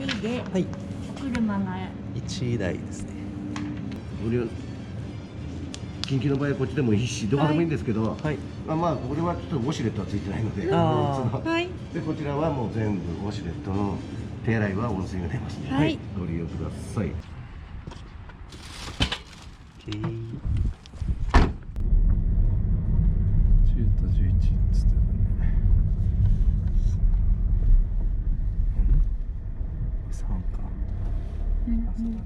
人で、はい。お車が1台ですね。緊急の場合はこっちでもいいし、どこでもいいんですけど、はい。まあこれはちょっとウォシュレットはついてないので、はい。でこちらはもう全部ウォシュレットの手洗いは温泉が出ますので、はい、ご利用ください。10と11っつってたね。3か。あ、そうだね。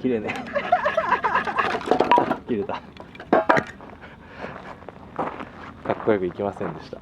綺麗ね。切れた。かっこよくいきませんでした。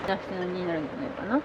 出しのになるんじゃないかな。はい。